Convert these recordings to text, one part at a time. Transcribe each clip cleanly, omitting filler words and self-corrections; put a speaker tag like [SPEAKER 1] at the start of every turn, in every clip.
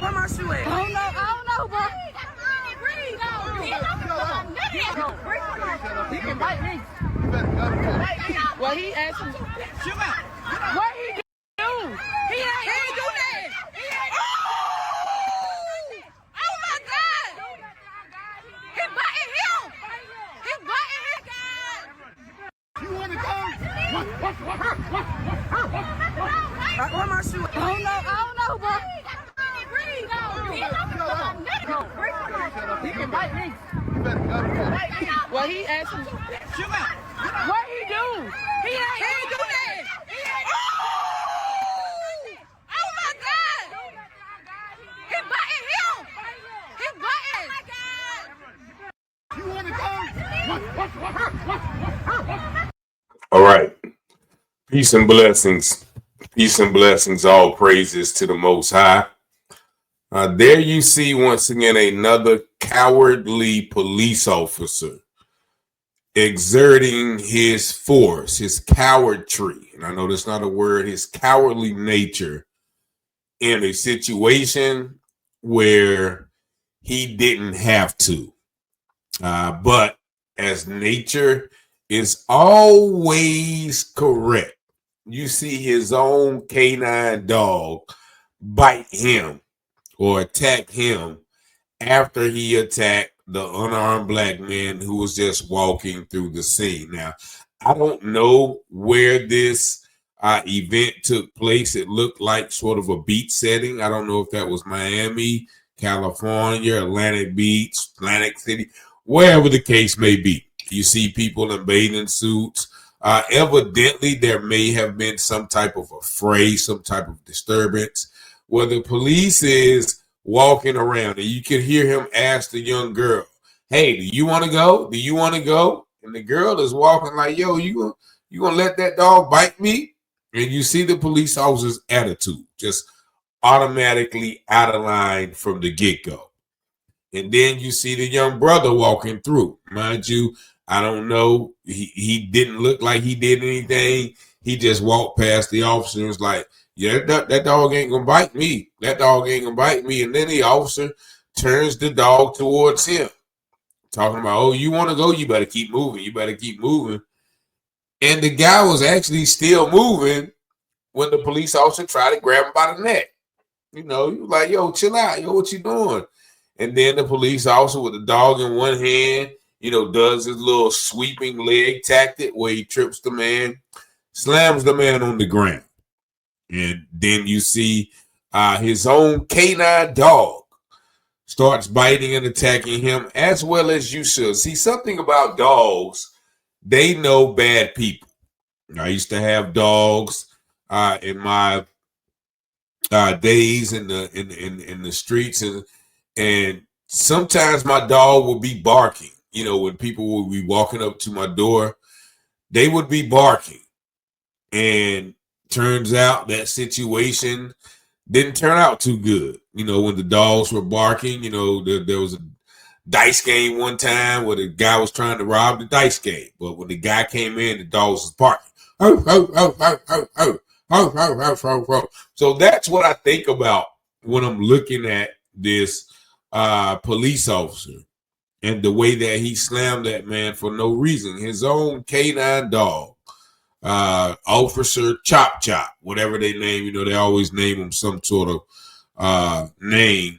[SPEAKER 1] Where my shoe at? I don't know, bro. He can bite me. Well, he asked me. What he do? He ain't do that. Oh my God! He biting him. He biting him. You want to go? Where my shoe at? I don't know, bro. He can bite me. Well, he asked me. What he do? He ain't do that. Oh my God! He biting him. He biting. You want to go?
[SPEAKER 2] All right. Peace and blessings. Peace and blessings. All praises to the Most High. There you see once again another cowardly police officer exerting his force, his cowardry, and I know that's not a word, his cowardly nature in a situation where he didn't have to. But as nature is always correct, you see his own canine dog bite him or attack him after he attacked the unarmed black man who was just walking through the scene. Now, I don't know where this event took place. It looked like sort of a beach setting. I don't know if that was Miami, California, Atlantic Beach, Atlantic City, wherever the case may be. You see people in bathing suits. Evidently, there may have been some type of a fray, some type of disturbance where the police is walking around and you can hear him ask the young girl, "Hey, do you want to go? Do you want to go?" And the girl is walking like, "Yo, you gonna let that dog bite me?" And you see the police officer's attitude just automatically out of line from the get-go. And then you see the young brother walking through. Mind you, I don't know. He didn't look like he did anything. He just walked past the officer and was like, "Yeah, that dog ain't gonna bite me. That dog ain't gonna bite me." And then the officer turns the dog towards him, talking about, "Oh, you want to go? You better keep moving. You better keep moving." And the guy was actually still moving when the police officer tried to grab him by the neck. You know, he was like, "Yo, chill out. Yo, what you doing?" And then the police officer with the dog in one hand, does his little sweeping leg tactic where he trips the man, slams the man on the ground. And then you see his own canine dog starts biting and attacking him, as well as you should. See, something about dogs, they know bad people. I used to have dogs in my days in the streets, and sometimes my dog would be barking. When people would be walking up to my door, they would be barking. And turns out that situation didn't turn out too good. When the dogs were barking, there was a dice game one time where the guy was trying to rob the dice game. But when the guy came in, the dogs was barking. So that's what I think about when I'm looking at this police officer and the way that he slammed that man for no reason. His own canine dog, Officer Chop Chop, whatever they name, they always name him some sort of name.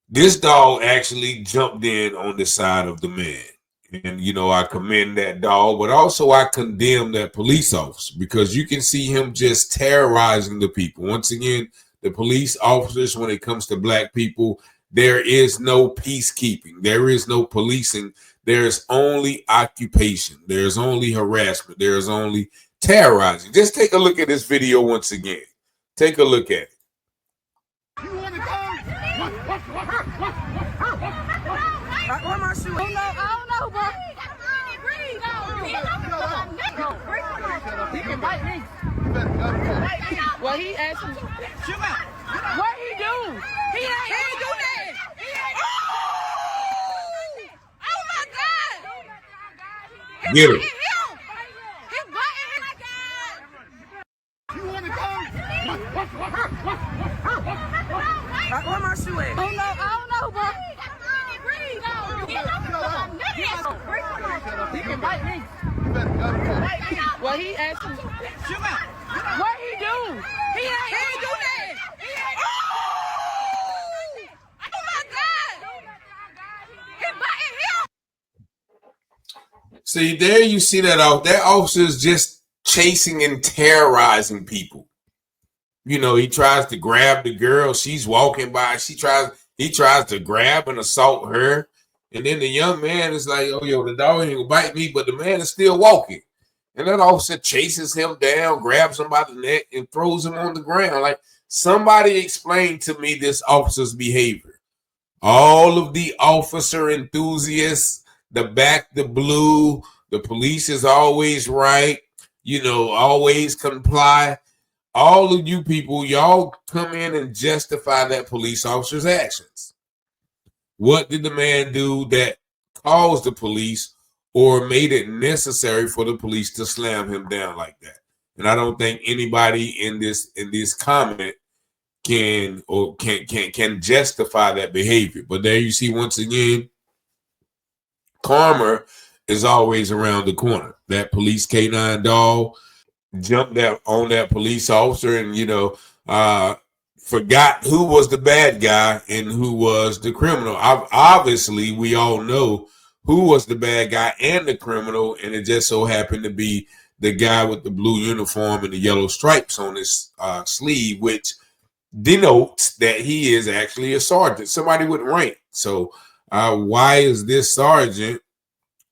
[SPEAKER 2] This dog actually jumped in on the side of the man. And, I commend that dog, but also I condemn that police officer because you can see him just terrorizing the people. Once again, the police officers, when it comes to black people, there is no peacekeeping. There is no policing. There's only occupation. There's only harassment. There's only terrorizing. Just take a look at this video once again. Take a look at it.
[SPEAKER 1] You want to go? Where my shoe? I don't know, bro. He can bite me. Well, he asked me. What he do? He ain't do that. Oh my God!
[SPEAKER 2] Get him.
[SPEAKER 1] He biting him. You want to go? Where my shoe at? I don't know, bro. He can bite me. Well, he asked me. What he do? He ain't do that. Oh my God! He biting him.
[SPEAKER 2] See, there you see that officer's just chasing and terrorizing people. You know, he tries to grab the girl. She's walking by. He tries to grab and assault her. And then the young man is like, oh, yo, the dog ain't gonna bite me, but the man is still walking. And that officer chases him down, grabs him by the neck, and throws him on the ground. Like, somebody explain to me this officer's behavior. All of the officer enthusiasts, the back the blue, the police is always right, you know, always comply. All of you people, y'all come in and justify that police officer's actions. What did the man do that caused the police or made it necessary for the police to slam him down like that? And I don't think anybody in this comment can justify that behavior. But there you see, once again, karma is always around the corner. That police K9 dog jumped out on that police officer and, you know, forgot who was the bad guy and who was the criminal. Obviously, we all know who was the bad guy and the criminal, and it just so happened to be the guy with the blue uniform and the yellow stripes on his sleeve, which denotes that he is actually a sergeant, somebody with rank. So why is this sergeant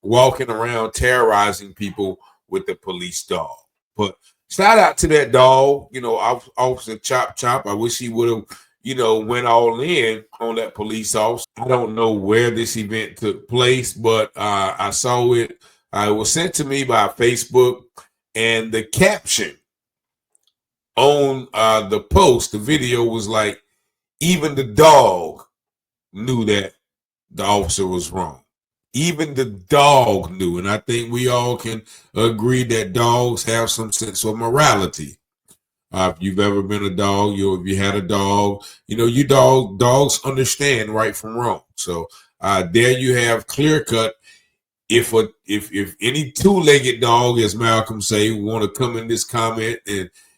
[SPEAKER 2] walking around terrorizing people with the police dog? But shout out to that dog, you know, Officer Chop Chop. I wish he would have, you know, went all in on that police officer. I don't know where this event took place, but I saw it. It was sent to me by Facebook, and the caption on the post, the video was like, even the dog knew that the officer was wrong. Even the dog knew. And I think we all can agree that dogs have some sense of morality. If you've ever been a dog, if you had a dog, you know, dogs understand right from wrong. So there you have clear cut. If any two-legged dog, as Malcolm say, want to come in this comment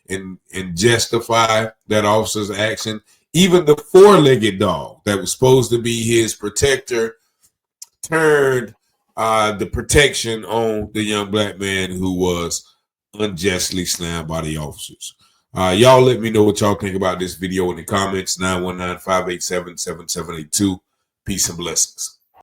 [SPEAKER 2] and justify that officer's action, even the four-legged dog that was supposed to be his protector turned the protection on the young black man who was unjustly slammed by the officers. Y'all let me know what y'all think about this video in the comments. 919-587-7782. Peace and blessings.